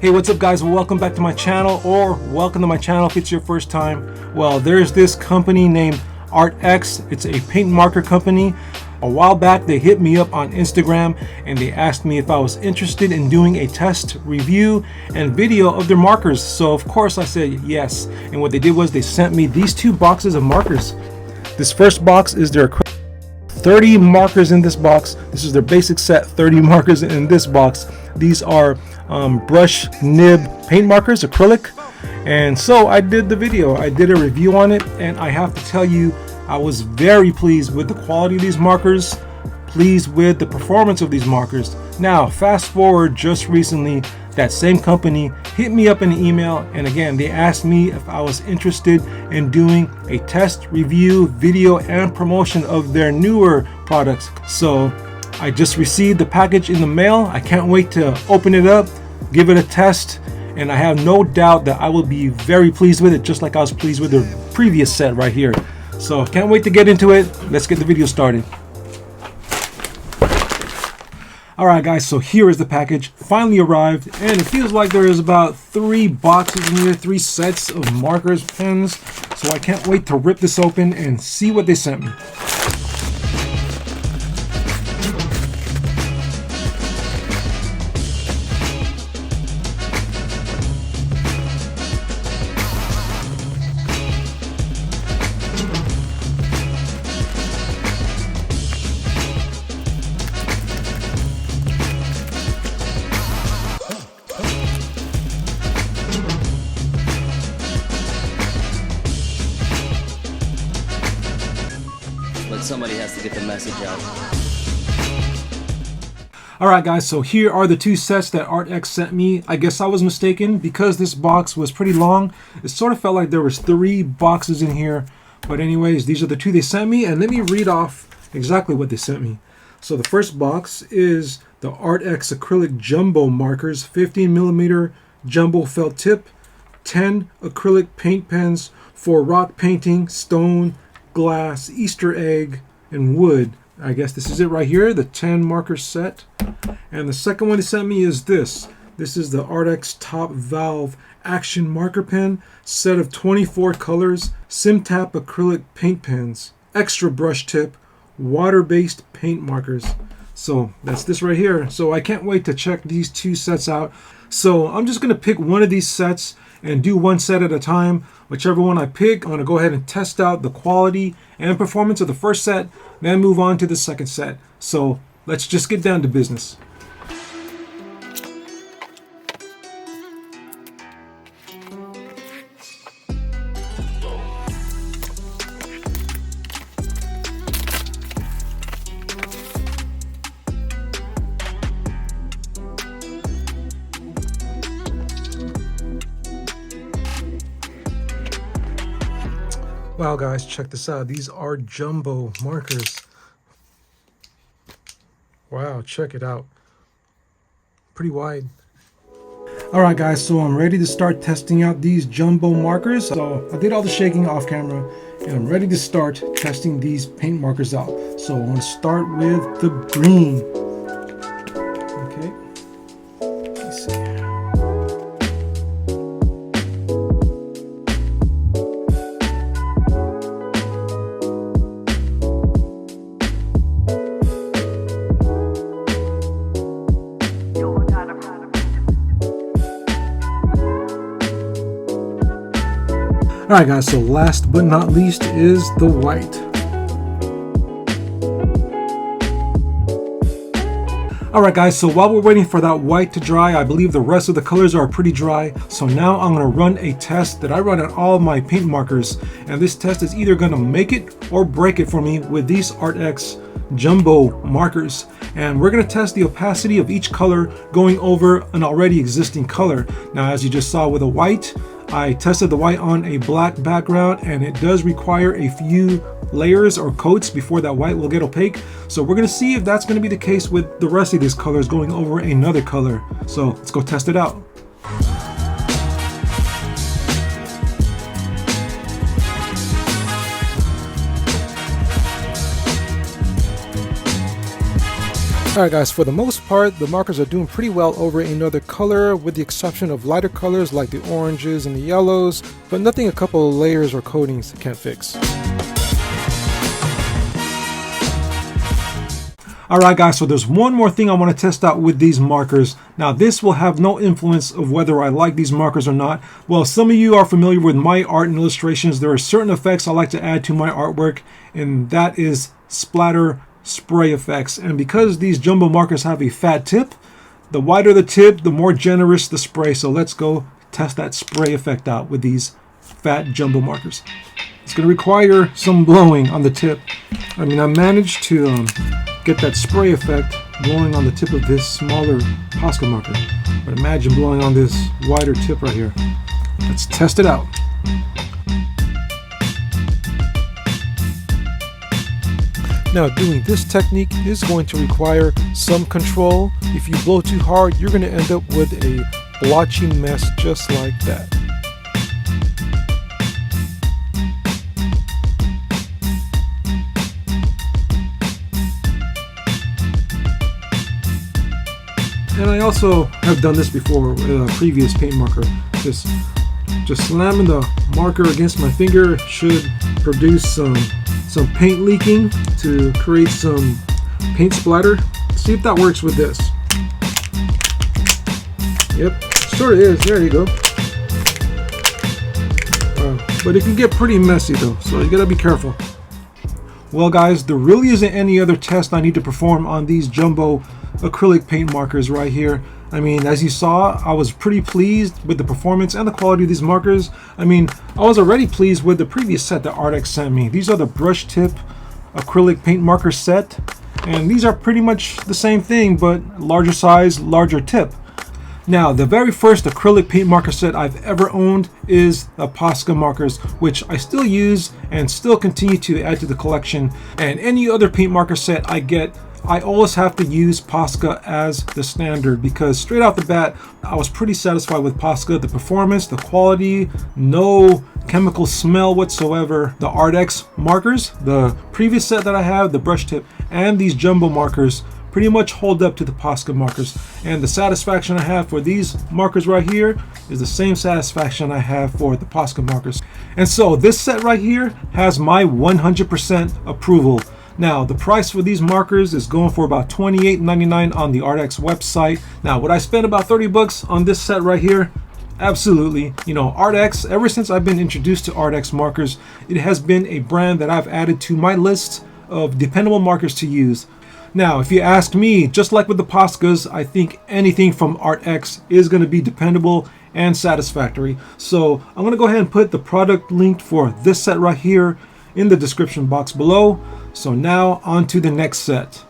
Hey, what's up guys? Welcome back to my channel, or welcome to my channel if it's your first time. Well, there's this company named Artex. It's a paint marker company. A while back they hit me up on Instagram and they asked me if I was interested in doing a test review and video of their markers. So of course I said yes, and what they did was they sent me these two boxes of markers. This first box is their 30 markers in this box. This is their basic set, 30 markers in this box. These are brush nib paint markers, acrylic. And so I did the video, I did a review on it, and I have to tell you, I was very pleased with the quality of these markers, pleased with the performance of these markers. Now, fast forward just recently, that same company hit me up in an email, and again, they asked me if I was interested in doing a test review, video, and promotion of their newer products. So I just received the package in the mail. I can't wait to open it up, give it a test, and I have no doubt that I will be very pleased with it, just like I was pleased with the previous set right here. So can't wait to get into it. Let's get the video started. Alright guys, so here is the package. Finally arrived, and it feels like there is about 3 boxes in here, 3 sets of markers, pens. So I can't wait to rip this open and see what they sent me. Somebody has to get the message out. Alright guys, so here are the 2 sets that Artex sent me. I guess I was mistaken because this box was pretty long. It sort of felt like there was 3 boxes in here. But anyways, these are the 2 they sent me, and let me read off exactly what they sent me. So the first box is the Artex acrylic jumbo markers, 15mm jumbo felt tip, 10 acrylic paint pens for rock painting, stone, glass, Easter egg, and wood. I guess this is it right here, the 10 marker set. And the second one they sent me is this. This is the Artex Top Valve Action Marker Pen, set of 24 colors, Simptap acrylic paint pens, extra brush tip, water-based paint markers. So that's this right here. So I can't wait to check these 2 sets out. So I'm just going to pick one of these sets and do one set at a time. Whichever one I pick, I'm going to go ahead and test out the quality and performance of the first set, then move on to the second set. So let's just get down to business. Wow guys, check this out. These are jumbo markers. Wow, check it out. Pretty wide. Alright guys, so I'm ready to start testing out these jumbo markers. So I did all the shaking off camera, and I'm ready to start testing these paint markers out. So I want to start with the green. Okay, let's see. Alright guys, so last but not least is the white. Alright guys, so while we're waiting for that white to dry, I believe the rest of the colors are pretty dry. So now I'm going to run a test that I run on all my paint markers. And this test is either going to make it or break it for me with these Artex jumbo markers. And we're going to test the opacity of each color going over an already existing color. Now as you just saw with the white, I tested the white on a black background, and it does require a few layers or coats before that white will get opaque. So we're going to see if that's going to be the case with the rest of these colors going over another color. So let's go test it out. Alright guys, for the most part, the markers are doing pretty well over another color with the exception of lighter colors like the oranges and the yellows, but nothing a couple of layers or coatings can't fix. Alright guys, so there's one more thing I want to test out with these markers. Now this will have no influence of whether I like these markers or not. Well, some of you are familiar with my art and illustrations. There are certain effects I like to add to my artwork, and that is splatter spray effects. And because these jumbo markers have a fat tip, the wider the tip, the more generous the spray. So let's go test that spray effect out with these fat jumbo markers. It's going to require some blowing on the tip. I mean, I managed to get that spray effect blowing on the tip of this smaller Posca marker, but imagine blowing on this wider tip right here. Let's test it out. Now, doing this technique is going to require some control. If you blow too hard, you're going to end up with a blotchy mess just like that. And I also have done this before with a previous paint marker. Just slamming the marker against my finger should produce some paint leaking to create some paint splatter. See if that works with this. Yep, sort of is. There you go. But it can get pretty messy though, so you gotta be careful. Well guys, there really isn't any other test I need to perform on these jumbo acrylic paint markers right here. I mean, as you saw, I was pretty pleased with the performance and the quality of these markers. I mean, I was already pleased with the previous set that Artex sent me. These are the brush tip acrylic paint marker set, and these are pretty much the same thing, but larger size, larger tip. Now, the very first acrylic paint marker set I've ever owned is the Posca markers, which I still use and still continue to add to the collection. And any other paint marker set I get, I always have to use Posca as the standard, because straight out the bat, I was pretty satisfied with Posca. The performance, the quality, no chemical smell whatsoever. The Artex markers, the previous set that I have, the brush tip, and these jumbo markers pretty much hold up to the Posca markers. And the satisfaction I have for these markers right here is the same satisfaction I have for the Posca markers. And so this set right here has my 100% approval. Now, the price for these markers is going for about $28.99 on the Artex website. Now, would I spend about 30 bucks on this set right here? Absolutely. You know, Artex, ever since I've been introduced to Artex markers, it has been a brand that I've added to my list of dependable markers to use. Now, if you ask me, just like with the Poscas, I think anything from Artex is going to be dependable and satisfactory. So I'm going to go ahead and put the product link for this set right here in the description box below. So now on to the next set.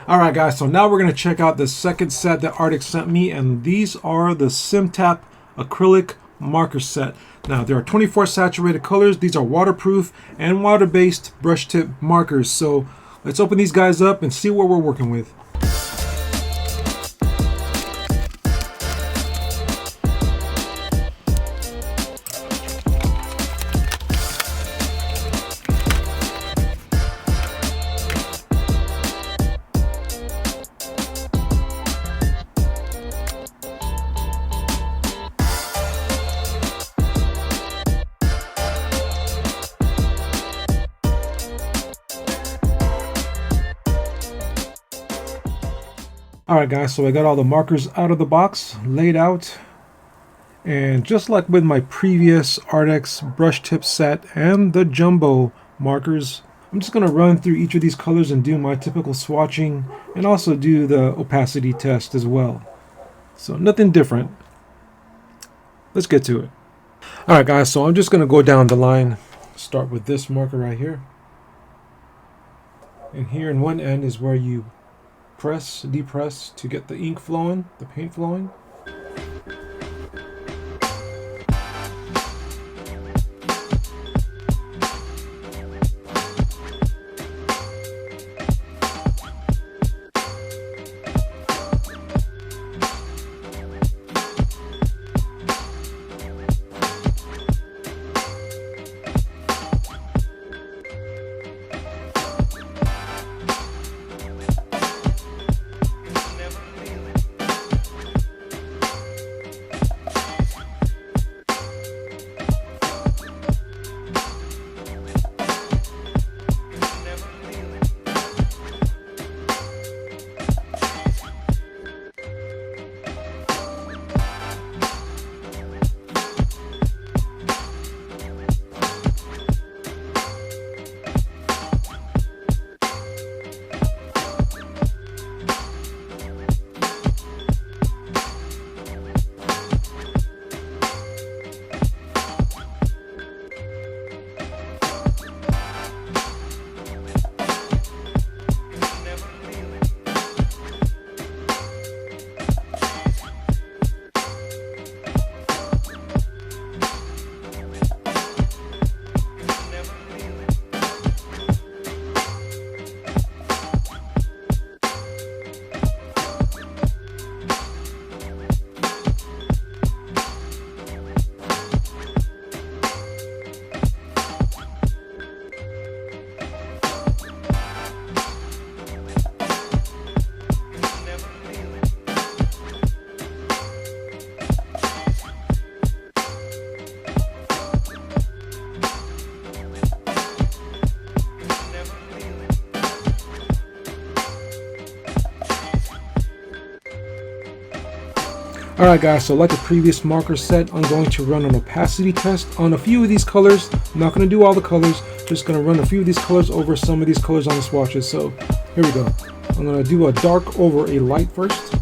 Alright guys, so now we're going to check out the second set that Artex sent me, and these are the Simptap acrylic marker set. Now there are 24 saturated colors. These are waterproof and water-based brush tip markers. So let's open these guys up and see what we're working with. Alright guys, so I got all the markers out of the box, laid out, and just like with my previous Artex brush tip set and the jumbo markers, I'm just going to run through each of these colors and do my typical swatching, and also do the opacity test as well. So nothing different. Let's get to it. Alright guys, so I'm just going to go down the line. Start with this marker right here. And here in one end is where you press, depress to get the ink flowing, the paint flowing. Alright guys, so like the previous marker set, I'm going to run an opacity test on a few of these colors. I'm not going to do all the colors, just going to run a few of these colors over some of these colors on the swatches. So here we go. I'm going to do a dark over a light first.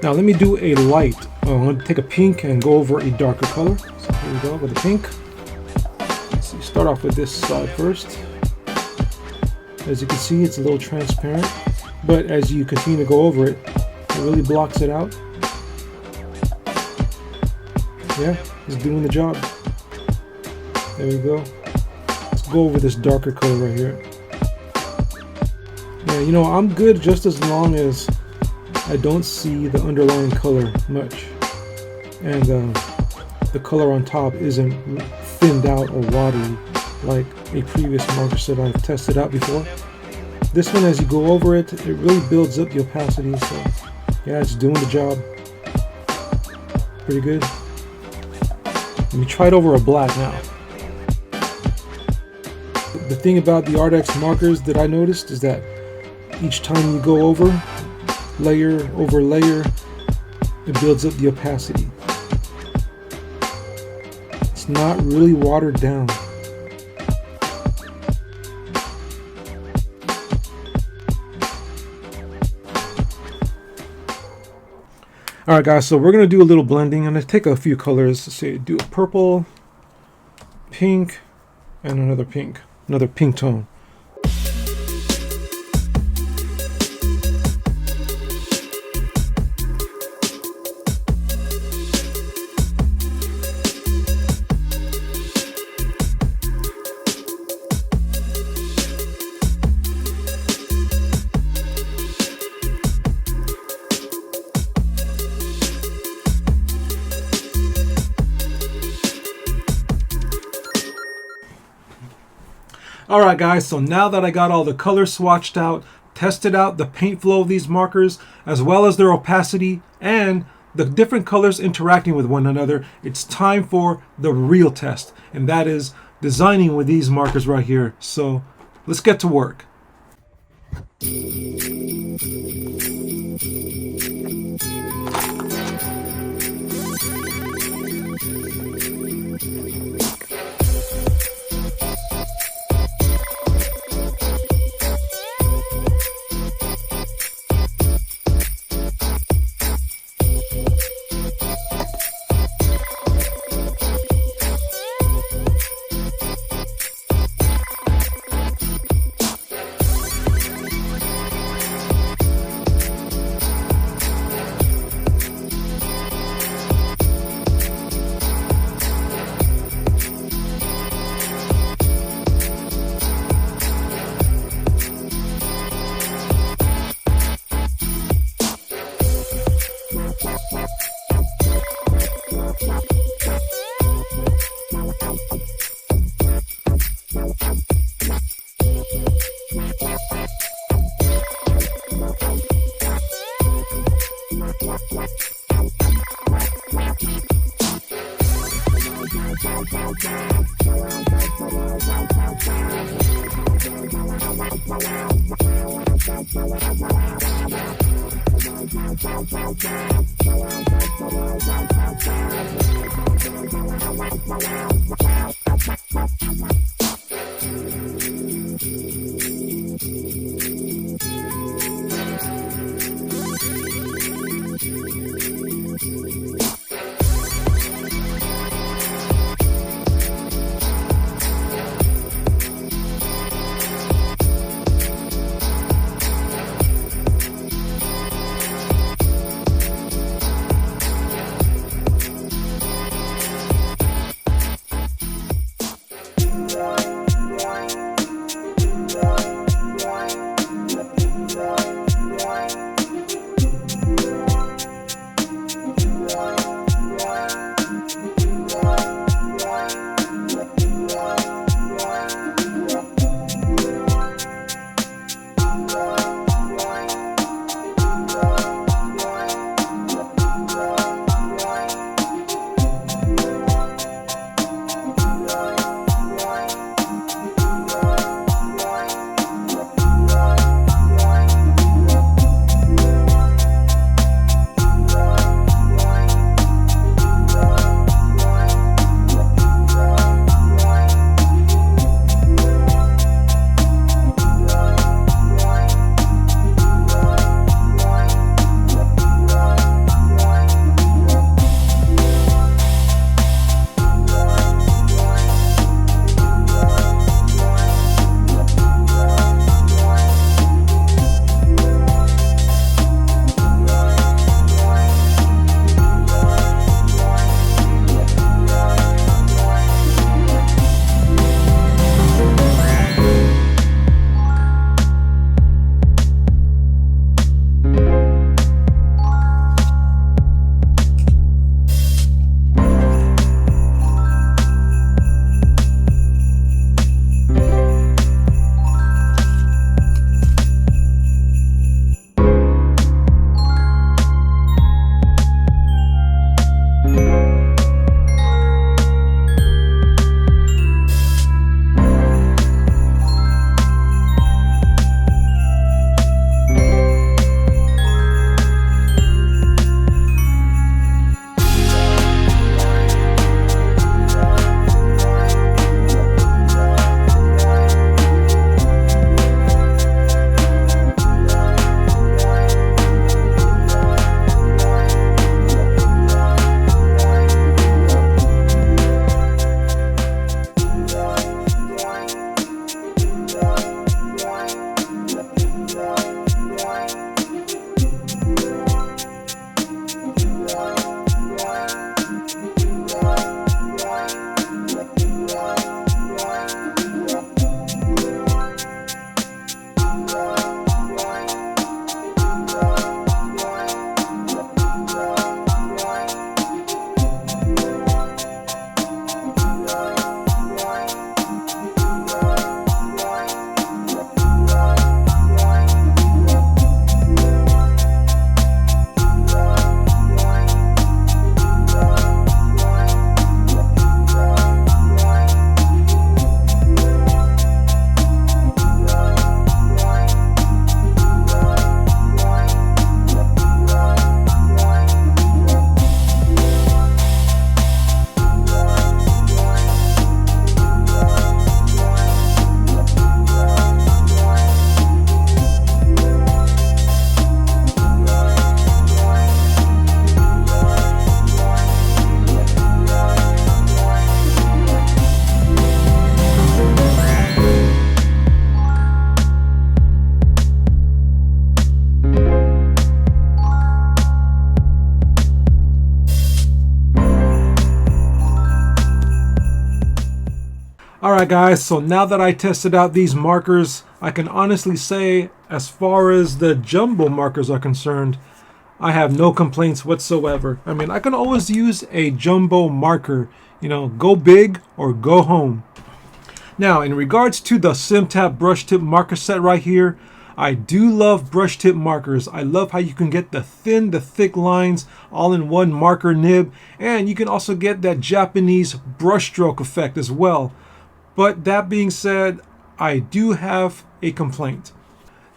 Now let me do a light. I'm going to take a pink and go over a darker color. So here we go with the pink. Let's see, start off with this side first. As you can see, it's a little transparent, but as you continue to go over it, it really blocks it out. Yeah, it's doing the job. There we go. Let's go over this darker color right here. Yeah, you know, I'm good just as long as I don't see the underlying color much, and the color on top isn't thinned out or watery like a previous marker set I've tested out before. This one, as you go over it, it really builds up the opacity, so yeah, it's doing the job. Pretty good. Let me try it over a black now. The thing about the ARRTX markers that I noticed is that each time you go over, layer over layer, it builds up the opacity. It's not really watered down. Alright guys, so we're going to do a little blending. I'm going to take a few colors. Say do a purple, pink, and another pink tone. Alright guys, so now that I got all the colors swatched out, tested out the paint flow of these markers, as well as their opacity and the different colors interacting with one another, it's time for the real test, and that is designing with these markers right here. So let's get to work. Alright guys, so now that I tested out these markers, I can honestly say, as far as the jumbo markers are concerned, I have no complaints whatsoever. I mean, I can always use a jumbo marker, you know, go big or go home. Now, in regards to the Simptap brush tip marker set right here, I do love brush tip markers. I love how you can get the thin, the thick lines all in one marker nib, and you can also get that Japanese brush stroke effect as well. But that being said, I do have a complaint.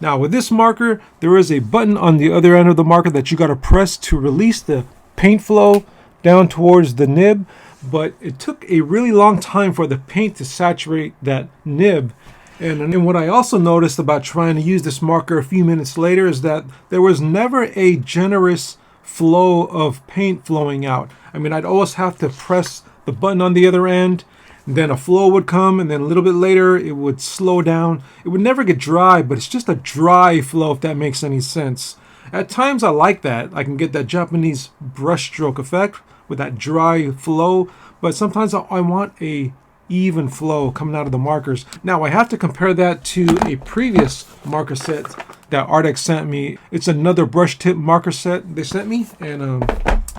Now with this marker, there is a button on the other end of the marker that you got to press to release the paint flow down towards the nib, but it took a really long time for the paint to saturate that nib. And what I also noticed about trying to use this marker a few minutes later is that there was never a generous flow of paint flowing out. I mean, I'd always have to press the button on the other end, then a flow would come, and then a little bit later it would slow down. It would never get dry, but it's just a dry flow, if that makes any sense. At times I like that. I can get that Japanese brush stroke effect with that dry flow, but sometimes I want a even flow coming out of the markers. Now I have to compare that to a previous marker set that Artex sent me. It's another brush tip marker set they sent me, and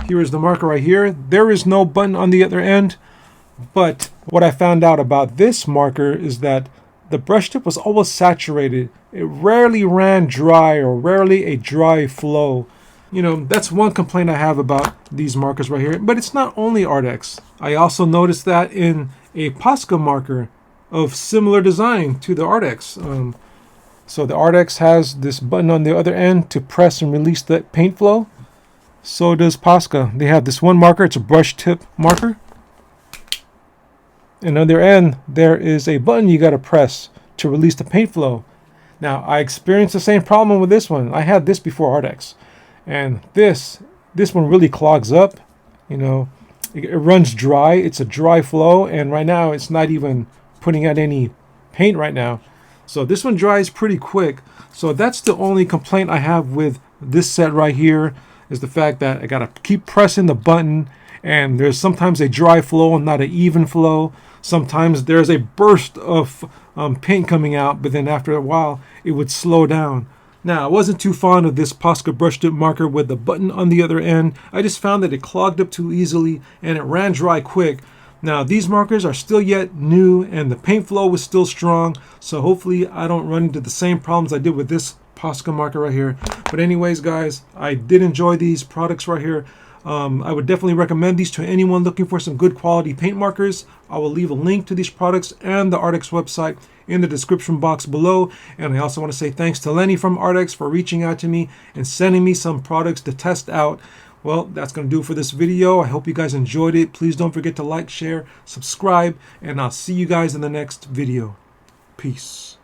here is the marker right here. There is no button on the other end. But what I found out about this marker is that the brush tip was always saturated. It rarely ran dry or rarely a dry flow. You know, that's one complaint I have about these markers right here. But it's not only Artex. I also noticed that in a Posca marker of similar design to the Artex. So the Artex has this button on the other end to press and release the paint flow. So does Posca. They have this one marker. It's a brush tip marker. And on the other end, there is a button you got to press to release the paint flow. Now, I experienced the same problem with this one. I had this before Artex, and this one really clogs up. You know, it runs dry. It's a dry flow, and right now it's not even putting out any paint right now. So this one dries pretty quick. So that's the only complaint I have with this set right here, is the fact that I got to keep pressing the button, and there's sometimes a dry flow and not an even flow. Sometimes there's a burst of paint coming out, but then after a while it would slow down. Now, I wasn't too fond of this Posca brush tip marker with the button on the other end. I just found that it clogged up too easily and it ran dry quick. Now, these markers are still yet new and the paint flow was still strong, so hopefully I don't run into the same problems I did with this Posca marker right here. But anyways, guys, I did enjoy these products right here. I would definitely recommend these to anyone looking for some good quality paint markers. I will leave a link to these products and the Artex website in the description box below. And I also want to say thanks to Lenny from Artex for reaching out to me and sending me some products to test out. Well, that's going to do it for this video. I hope you guys enjoyed it. Please don't forget to like, share, subscribe, and I'll see you guys in the next video. Peace.